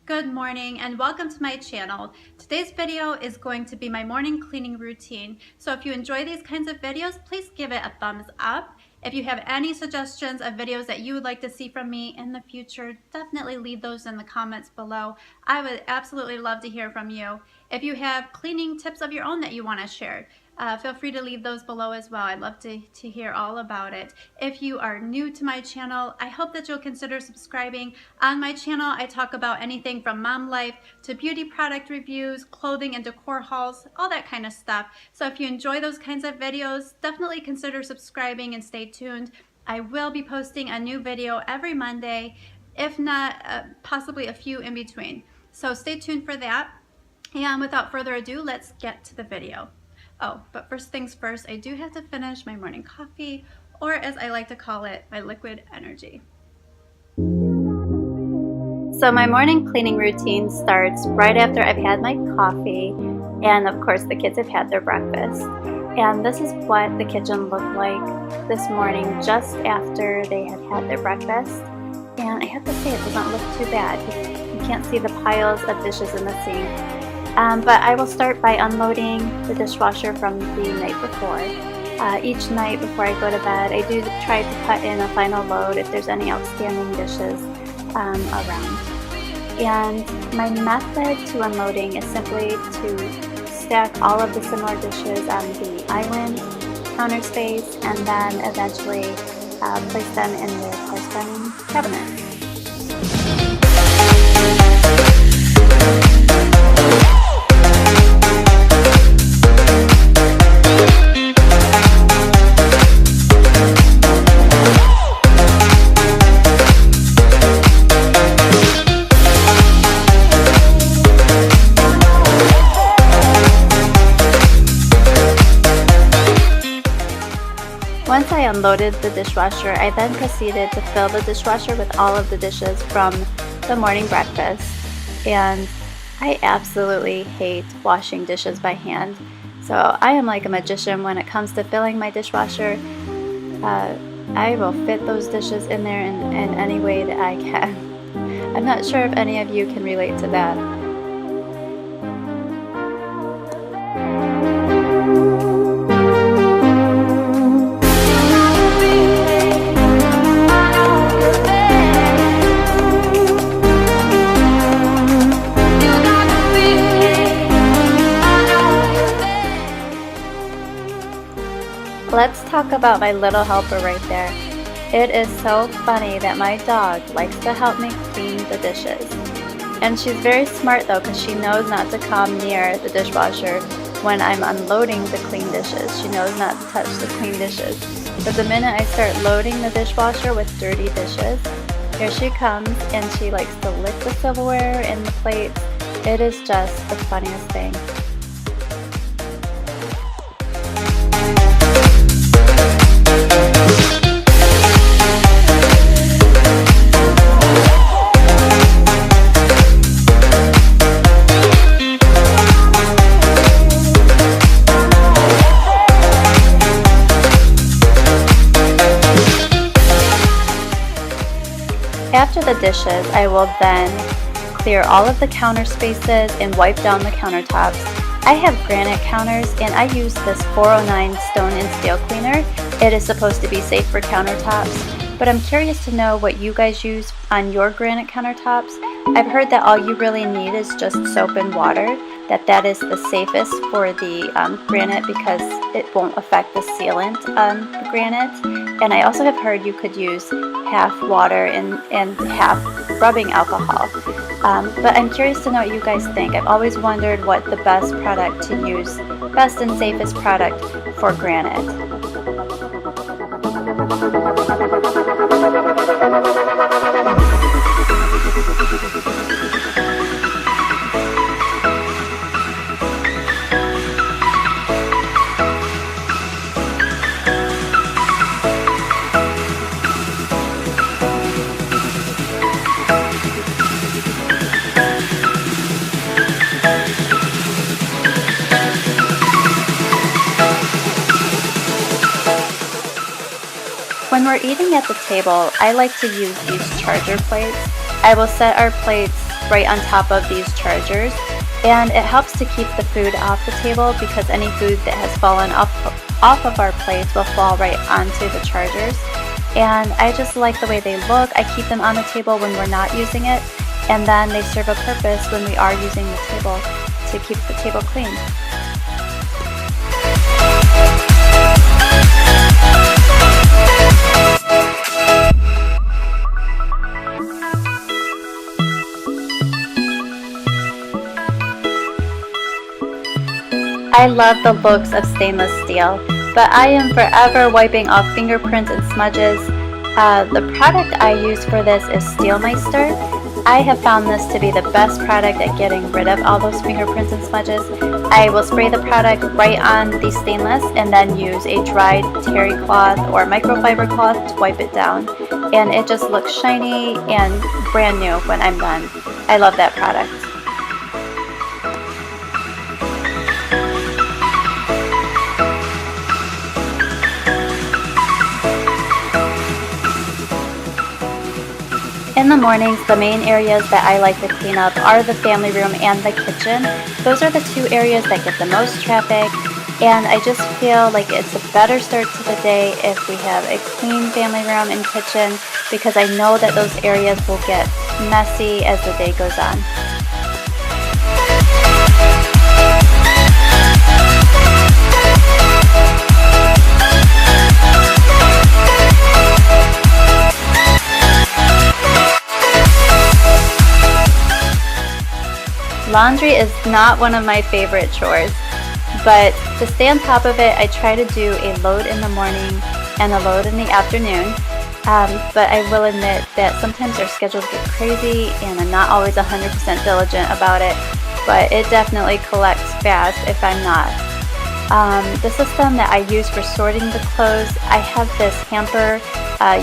Good morning and welcome to my channel. Today's video is going to be my morning cleaning routine. So if you enjoy these kinds of videos, please give it a thumbs up. If you have any suggestions of videos that you would like to see from me in the future, definitely leave those in the comments below. I would absolutely love to hear from you. If you have cleaning tips of your own that you want to share, feel free to leave those below as well. I'd love to hear all about it. If you are new to my channel, I hope that you'll consider subscribing. On my channel, I talk about anything from mom life to beauty product reviews, clothing and decor hauls, all that kind of stuff. So if you enjoy those kinds of videos, definitely consider subscribing and stay tuned. I will be posting a new video every Monday, if not possibly a few in between. So stay tuned for that. And without further ado, let's get to the video. Oh, but first things first, I do have to finish my morning coffee, or as I like to call it, my liquid energy. So my morning cleaning routine starts right after I've had my coffee, and of course the kids have had their breakfast. And this is what the kitchen looked like this morning just after they had had their breakfast. And I have to say, it doesn't look too bad. You can't see the piles of dishes in the sink. But I will start by unloading the dishwasher from the night before. Each night before I go to bed, I do try to put in a final load if there's any outstanding dishes around. And my method to unloading is simply to stack all of the similar dishes on the island counter space and then eventually place them in the corresponding cabinet. Once I unloaded the dishwasher, I then proceeded to fill the dishwasher with all of the dishes from the morning breakfast. And I absolutely hate washing dishes by hand. So I am like a magician when it comes to filling my dishwasher. I will fit those dishes in there in any way that I can. I'm not sure if any of you can relate to that. Let's talk about my little helper right there. It is so funny that my dog likes to help me clean the dishes. And she's very smart though, because she knows not to come near the dishwasher when I'm unloading the clean dishes. She knows not to touch the clean dishes. But the minute I start loading the dishwasher with dirty dishes, here she comes and she likes to lick the silverware and the plates. It is just the funniest thing. After the dishes, I will then clear all of the counter spaces and wipe down the countertops. I have granite counters and I use this 409 stone and steel cleaner. It is supposed to be safe for countertops, but I'm curious to know what you guys use on your granite countertops. I've heard that all you really need is just soap and water, that is the safest for the granite because it won't affect the sealant on the granite. And I also have heard you could use half water and half rubbing alcohol. But I'm curious to know what you guys think. I've always wondered what the best product to use, best and safest product for granite. When we're eating at the table, I like to use these charger plates. I will set our plates right on top of these chargers, and it helps to keep the food off the table because any food that has fallen off of our plates will fall right onto the chargers. And I just like the way they look. I keep them on the table when we're not using it, and then they serve a purpose when we are using the table to keep the table clean. I love the looks of stainless steel, but I am forever wiping off fingerprints and smudges. The product I use for this is Steelmeister. I have found this to be the best product at getting rid of all those fingerprints and smudges. I will spray the product right on the stainless and then use a dried terry cloth or microfiber cloth to wipe it down. And it just looks shiny and brand new when I'm done. I love that product. In the mornings, the main areas that I like to clean up are the family room and the kitchen. Those are the two areas that get the most traffic, and I just feel like it's a better start to the day if we have a clean family room and kitchen, because I know that those areas will get messy as the day goes on. Laundry is not one of my favorite chores, but to stay on top of it, I try to do a load in the morning and a load in the afternoon. But I will admit that sometimes our schedules get crazy and I'm not always 100% diligent about it, but it definitely collects fast if I'm not. The system that I use for sorting the clothes, I have this hamper.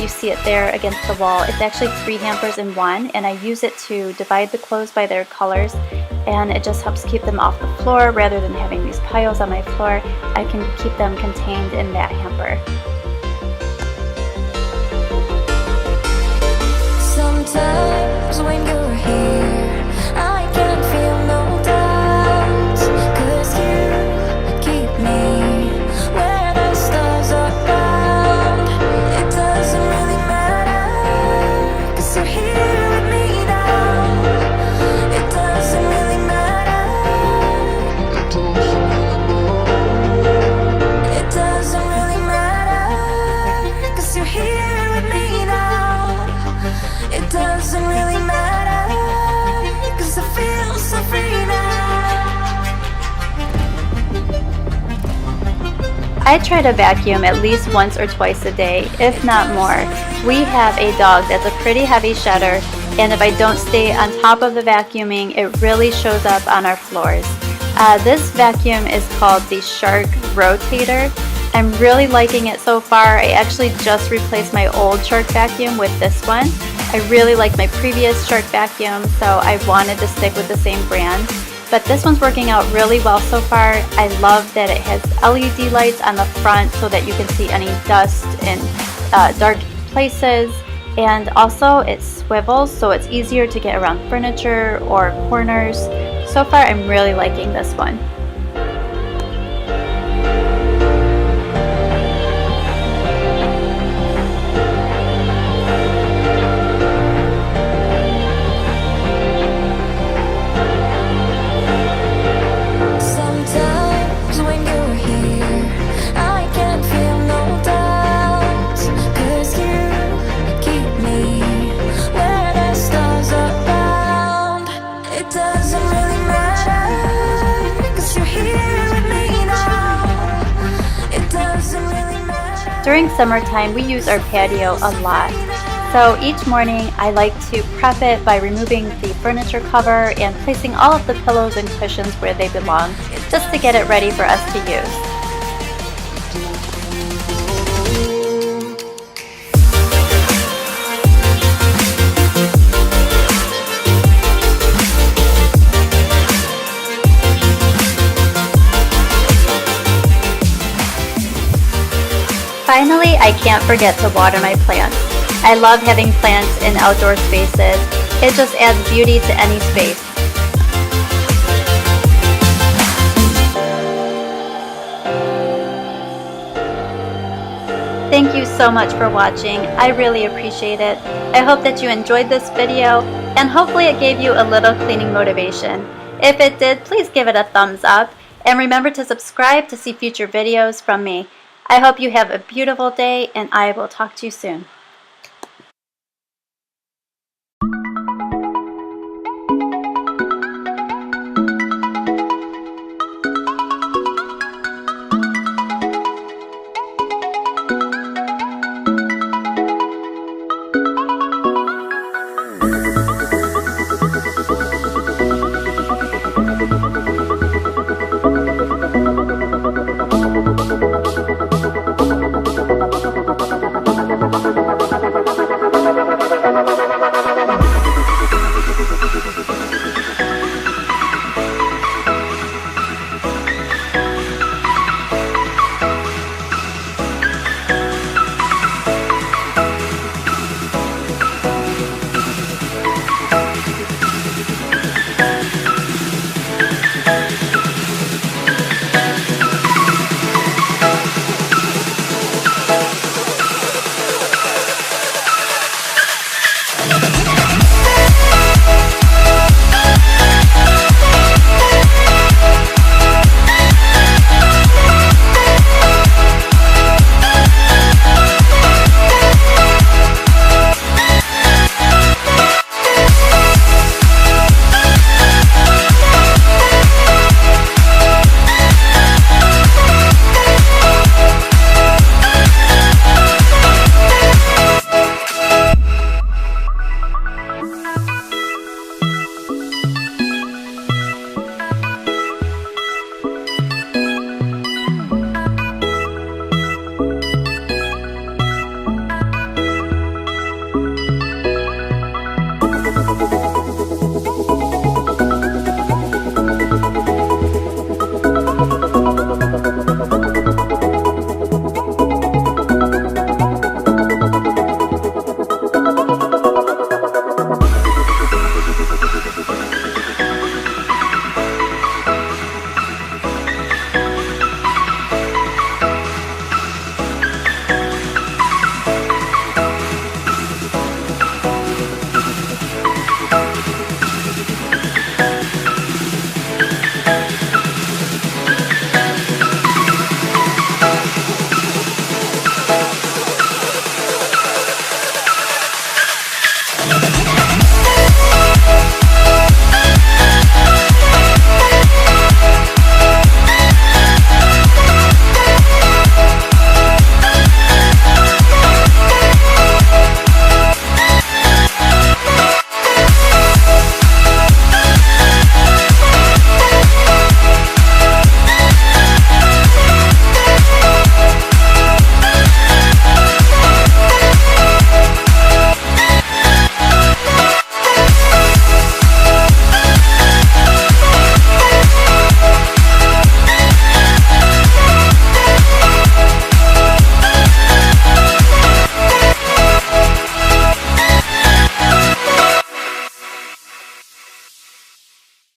You see it there against the wall. It's actually 3 hampers in one, and I use it to divide the clothes by their colors, and it just helps keep them off the floor rather than having these piles on my floor. I can keep them contained in that hamper. Sometimes when you're here, I can feel no doubts, 'cause you keep me where the stars are found. It doesn't really matter, 'cause you're here with me now. It doesn't really matter. It doesn't really matter, 'cause you're here with me now. It doesn't really matter, 'cause I feel so free now. I try to vacuum at least once or twice a day, if not more. We have a dog that's a pretty heavy shedder, and if I don't stay on top of the vacuuming, it really shows up on our floors. This vacuum is called the Shark Rotator. I'm really liking it so far. I actually just replaced my old Shark vacuum with this one. I really like my previous Shark vacuum, so I wanted to stick with the same brand. But this one's working out really well so far. I love that it has LED lights on the front so that you can see any dust in dark places. And also it swivels, so it's easier to get around furniture or corners. So far I'm really liking this one. Sometimes when you're here, I can feel no doubts, 'cause you keep me where the stars are found. It doesn't really matter, 'cause you're here with me now. It doesn't really matter. During summertime, we use our patio a lot. So each morning I like to prep it by removing the furniture cover and placing all of the pillows and cushions where they belong, just to get it ready for us to use. Finally, I can't forget to water my plants. I love having plants in outdoor spaces. It just adds beauty to any space. Thank you so much for watching. I really appreciate it. I hope that you enjoyed this video and hopefully it gave you a little cleaning motivation. If it did, please give it a thumbs up and remember to subscribe to see future videos from me. I hope you have a beautiful day and I will talk to you soon.